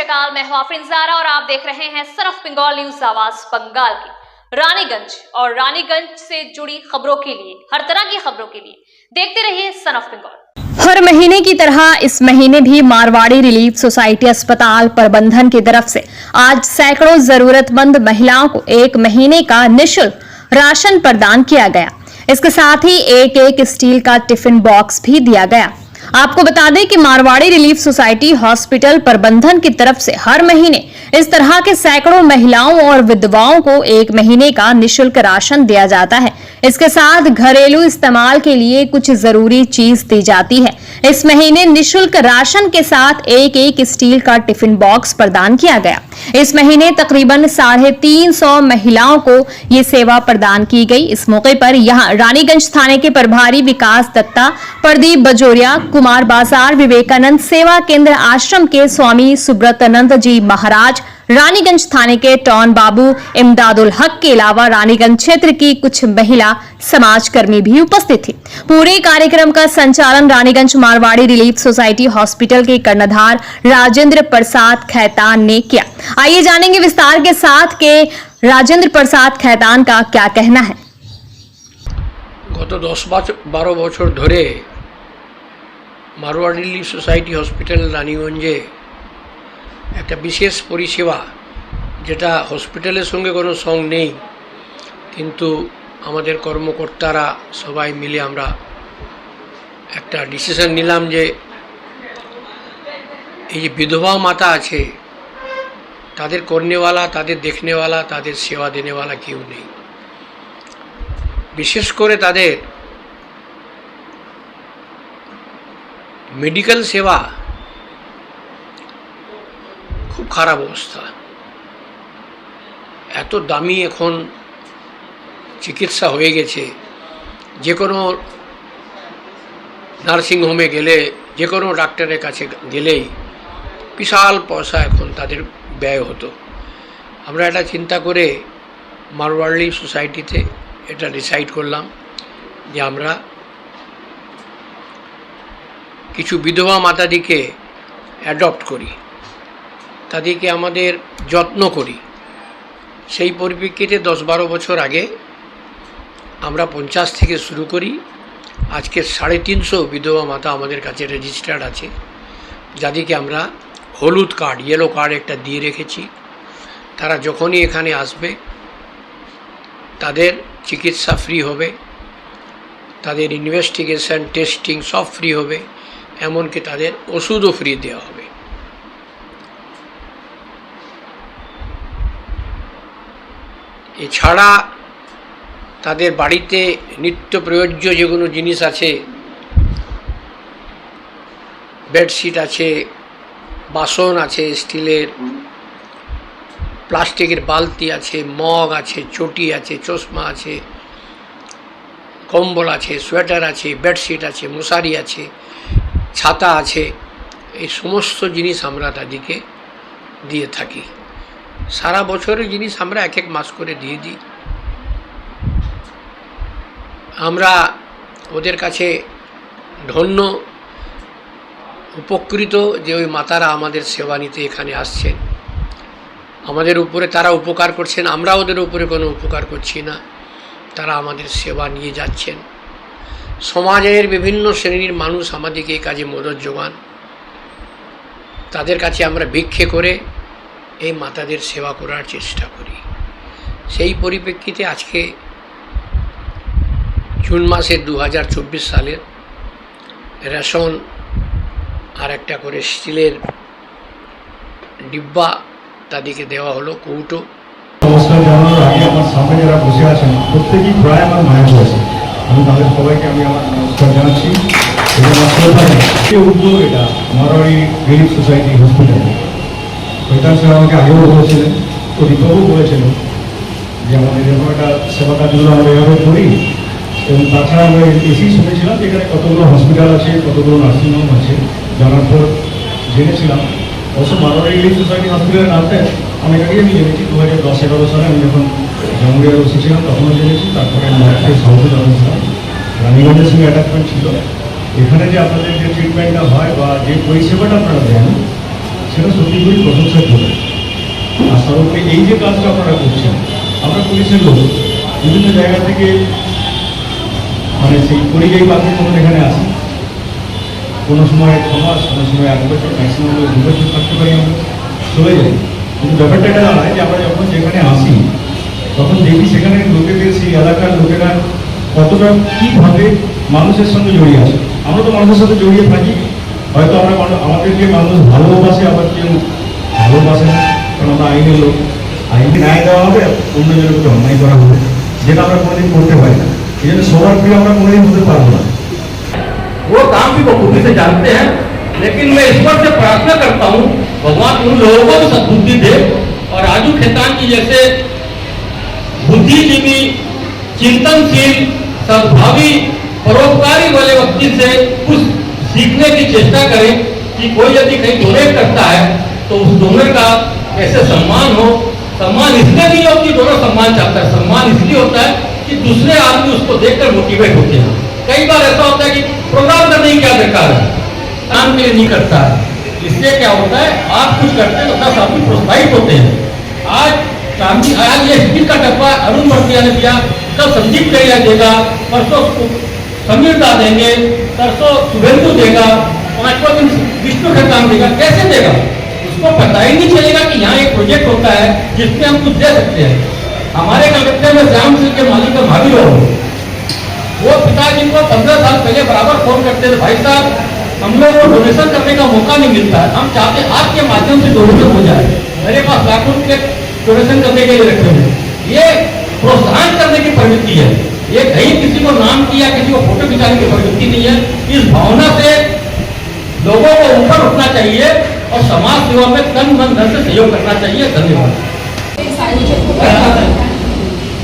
अकाल, मैं हूं आफरीन ज़ारा और आप देख रहे हैं सन ऑफ बंगाल न्यूज आवाज बंगाल की। रानीगंज और रानीगंज से जुड़ी खबरों के लिए, हर तरह की खबरों के लिए देखते रहिए सन ऑफ बंगाल। हर महीने की तरह इस महीने भी मारवाड़ी रिलीफ सोसाइटी अस्पताल प्रबंधन की तरफ से आज सैकड़ों जरूरतमंद महिलाओं को 1 महीने का निःशुल्क राशन प्रदान किया गया। इसके साथ ही एक स्टील का टिफिन बॉक्स भी दिया गया। आपको बता दें कि मारवाड़ी रिलीफ सोसाइटी हॉस्पिटल प्रबंधन की तरफ से हर महीने इस तरह के सैकड़ों महिलाओं और विधवाओं को 1 महीने का निःशुल्क राशन दिया जाता है। इसके साथ घरेलू इस्तेमाल के लिए कुछ जरूरी चीज दी जाती है। इस महीने निःशुल्क राशन के साथ एक स्टील का टिफिन बॉक्स प्रदान किया गया। इस महीने तकरीबन 350 महिलाओं को ये सेवा प्रदान की गई। इस मौके पर यहां रानीगंज थाने के प्रभारी विकास दत्ता, प्रदीप बजोरिया, कुमार बाजार विवेकानंद सेवा केंद्र आश्रम के स्वामी सुब्रतानंद जी महाराज, रानीगंज थाने के टॉन बाबू इमदादुल हक के अलावा रानीगंज क्षेत्र की कुछ महिला समाजकर्मी भी उपस्थित थी। पूरे कार्यक्रम का संचालन Raniganj Marwari relief society hospital के कर्णधार राजेंद्र प्रसाद खैतान ने किया। आइए जानेंगे विस्तार के साथ के राजेंद्र प्रसाद खैतान का क्या कहना है। गत 10-12 বছর ধরে মারওয়াড়ি রিলিফ সোসাইটি হসপিটাল রানীগঞ্জে একটা বিশেষ পরিষেবা, যেটা হসপিটালের সঙ্গে কোনো সং নেই, কিন্তু আমাদের কর্মকর্তারা সবাই মিলে আমরা একটা ডিসিশন নিলাম যে এই যে বিধবা মাতা আছে তাদের করনেওয়ালা, তাদের দেখনেওয়ালা, তাদের সেবা দেনেওয়ালা কেউ নেই। বিশেষ করে তাদের মেডিকেল সেবা খুব খারাপ অবস্থা। এত দামি এখন চিকিৎসা হয়ে গেছে, যে কোনো নার্সিংহোমে গেলে, যে কোনো ডাক্তারের কাছে গেলেই বিশাল পয়সা এখন তাদের ব্যয় হতো। আমরা এটা চিন্তা করে মারওয়াড়ি সোসাইটিতে এটা ডিসাইড করলাম যে আমরা কিছু বিধবা মাতাদিকে অ্যাডপ্ট করি, তাদেরকে আমাদের যত্ন করি। সেই পরিপ্রেক্ষিতে 10-12 বছর আগে আমরা 50 থেকে শুরু করি। আজকে 350 বিধবা মাতা আমাদের কাছে রেজিস্টার্ড আছে, যাদেরকে আমরা হলুদ কার্ড, ইয়েলো কার্ড একটা দিয়ে রেখেছি। তারা যখনই এখানে আসবে তাদের চিকিৎসা ফ্রি হবে, তাদের ইনভেস্টিগেশন, টেস্টিং সব ফ্রি হবে, এমনকি তাদের ওষুধও ফ্রি দেওয়া হবে। এছাড়া তাদের বাড়িতে নিত্য প্রয়োজ্য যে কোনো জিনিস আছে, বেডশিট আছে, বাসন আছে, স্টিলের, প্লাস্টিকের বালতি আছে, মগ আছে, চটি আছে, চশমা আছে, কম্বল আছে, সোয়েটার আছে, বেডশিট আছে, মশারি আছে, ছাতা আছে, এই সমস্ত জিনিস আমরা তাদেরকে দিয়ে থাকি। সারা বছরের জিনিস আমরা এক মাস করে দিয়ে দিই। আমরা ওদের কাছে ধন্য, উপকৃত যে ওই মাতারা আমাদের সেবা নিতে এখানে আসছেন। আমাদের উপরে তারা উপকার করছেন, আমরা ওদের উপরে কোনো উপকার করছি না, তারা আমাদের সেবা নিয়ে যাচ্ছেন। সমাজের বিভিন্ন শ্রেণীর মানুষ আমাদেরকে এই কাজে মদত যোগান। তাদের কাছে আমরা ভিক্ষে করে এই মাতাদের সেবা করার চেষ্টা করি। সেই পরিপ্রেক্ষিতে আজকে জুন মাসে 2024 সালের রেশন আর একটা করে স্টিলের ডিব্বা তাদেরকে দেওয়া হলো, কৌটো। নমস্কার জানানোর আগে আমার সামনে যারা বসে আছেন প্রত্যেকেই প্রায় আমার মায়ের বয়সে, আমি তাদের সবাইকে আমি আমার নমস্কার জানাচ্ছি। এটা আমার উদ্যোগ, এটা Marwari relief society hospital. Kaitan sir আমাকে আগেও বলেছিলেন, তো দীপকও বলেছিলেন যে আমাদের এরকম একটা সেবা কাজগুলো আমরা এভাবে করি। এবং তাছাড়া আমরা এসেই শুনেছিলাম যে এখানে কতগুলো হসপিটাল আছে, কতগুলো নার্সিংহোম আছে, জানার পর জেনেছিলাম। অবশ্য মারওয়াড়ি রিলিফ সোসাইটি হসপিটালের নামটা অনেক আগেই আমি জেনেছি। 2010-11 সালে আমি যখন জামুরিয়া বসেছিলাম তখনও জেনেছি। তারপরে নর্থে সাউথে জন্মেছিলাম, রানীগঞ্জের সঙ্গে অ্যাটাচমেন্ট ছিল। এখানে যে আপনাদের যে ট্রিটমেন্টটা হয় বা যে পরিষেবাটা আপনারা দেন সেটা সত্যি খুবই প্রশংসনীয়। এই যে কাজটা আপনারা করছেন, আমরা পুলিশের লোক বিভিন্ন জায়গা থেকে মানে সেই পরিযায়ী পাখির মতন এখানে আসি, কোনো সময় 6 মাস, কোনো সময় 1 বছর, ম্যাক্সিমাম 2 বছর থাকতে পারি, আমরা চলে যাই। কিন্তু ব্যাপারটা এটা দাঁড়ায় যে আমরা যখন যেখানে আসি তখন দেখি সেখানে লোকেদের, সেই এলাকার লোকেরা কতটা কীভাবে মানুষের সঙ্গে জড়িয়ে আছে। আমরা তো মানুষের সাথে জড়িয়ে থাকি, হয়তো আমরা আমাদেরকে মানুষ ভালোবাসে, আবার কেউ ভালোবাসে না, কারণ আমরা আইনের লোক। আইনে ন্যায় দেওয়া হবে, অন্যজনের প্রতি অন্যায় করা হবে, যেটা আমরা কোনোদিন করতে পারি না। এই জন্য সবার প্রিয় আমরা কোনোদিন হতে পারবো না। वो काम भी बखूबी से जानते हैं, लेकिन मैं ईश्वर से प्रार्थना करता हूँ भगवान उन लोगों को भी सद्बुद्धि दे और राजू खेतान की जैसे बुद्धिजीवी, चिंतनशील, सद्भावी, परोपकारी वाले व्यक्ति से कुछ सीखने की चेष्टा करें कि कोई यदि कहीं डोनेट करता है तो उस डोनर का कैसे सम्मान हो। सम्मान इसलिए नहीं हो कि डोनर सम्मान चाहता है, सम्मान इसलिए होता है कि दूसरे आदमी उसको देखकर मोटिवेट होते हैं। कई बार ऐसा होता है कि प्रोग्राम करने की क्या दरकार है, काम के लिए नहीं करता है, इसलिए क्या होता है आप कुछ करते हैं तो 10 आदमी प्रोत्साहित होते हैं। आज ये स्टील का डब्बा अरुण वर्तिया ने दिया, कल संदीप करिया देगा, परसों समीर दा देंगे, परसों शुभेंदु देगा, 5वां दिन विष्णु खेतान देगा। कैसे देगा? उसको पता ही नहीं चलेगा कि यहाँ एक प्रोजेक्ट होता है जिसमें हम कुछ दे सकते हैं। हमारे कलकत्ते में श्याम सिंह के मालिक का भाभी हो, वो पिताजी को 15 साल पहले बराबर फोन करते थे, भाई साहब हम लोग को डोनेशन करने का मौका नहीं मिलता है, हम चाहते आपके माध्यम से डोनेशन हो जाए। मेरे पास लाखों रुपये डोनेशन करने के लिए रखे हुए। ये प्रोत्साहन करने की प्रवृत्ति है, ये कहीं किसी को नाम की या किसी को फोटो खिंचाने की प्रवृत्ति नहीं है। इस भावना से लोगों को ऊपर उठना चाहिए और समाज सेवा में तन मन धन से सहयोग करना चाहिए। धन्यवाद।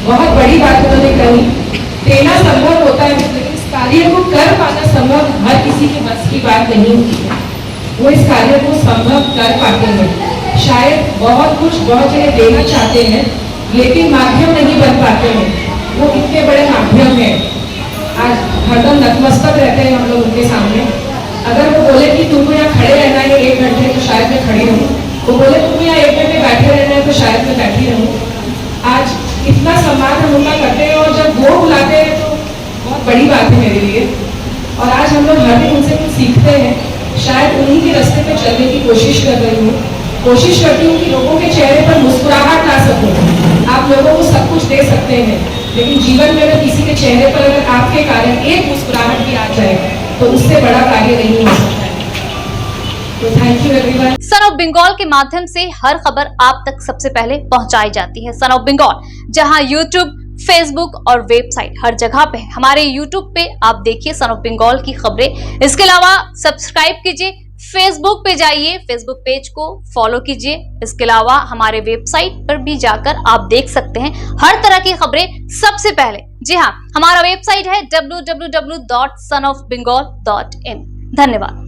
बहुत बड़ी बात उन्होंने कही, देना संभव होता है लेकिन इस कार्य को कर पाना संभव हर किसी के बस की बात नहीं होती है। वो इस कार्य को संभव कर पाते हैं। शायद बहुत कुछ बहुत जगह देना चाहते हैं लेकिन माध्यम नहीं बन पाते हैं। वो इतने बड़े माध्यम हैं, आज हरदम नतमस्तक रहते हैं हम लोग उनके सामने। अगर वो बोले कि तुमको यहाँ खड़े रहना है 1 घंटे तो शायद मैं खड़ी रहूँ, वो बोले तुमको यहाँ 1 घंटे बैठे रहना है तो शायद मैं बैठी रहूँ। आज इतना सम्मान हम उनका करते हैं और जब वो बुलाते हैं तो बहुत बड़ी बात है मेरे लिए। और आज हम लोग हर दिन उनसे कुछ सीखते हैं, शायद उन्हीं के रास्ते पे चलने की कोशिश कर रही हूँ। कोशिश करती हूँ कि लोगों के चेहरे पर मुस्कुराहट ला सकूँ। आप लोगों को सब कुछ दे सकते हैं लेकिन जीवन में अगर किसी के चेहरे पर अगर आपके कारण एक मुस्कुराहट भी आ जाए तो उससे बड़ा कार्य नहीं हो सकता है। तो thank you everyone. Son of Bengal के माध्यम से हर खबर आप तक सबसे पहले पहुंचाई जाती है। सन ऑफ बंगाल जहां यूट्यूब, फेसबुक और वेबसाइट हर जगह पे है। हमारे यूट्यूब पे आप देखिए सन ऑफ बंगाल की खबरें। इसके अलावा सब्सक्राइब कीजिए, फेसबुक पे जाइए, फेसबुक पेज को फॉलो कीजिए। इसके अलावा हमारे वेबसाइट पर भी जाकर आप देख सकते हैं हर तरह की खबरें सबसे पहले। जी हाँ, हमारा वेबसाइट है www.sonofbengal.in। धन्यवाद।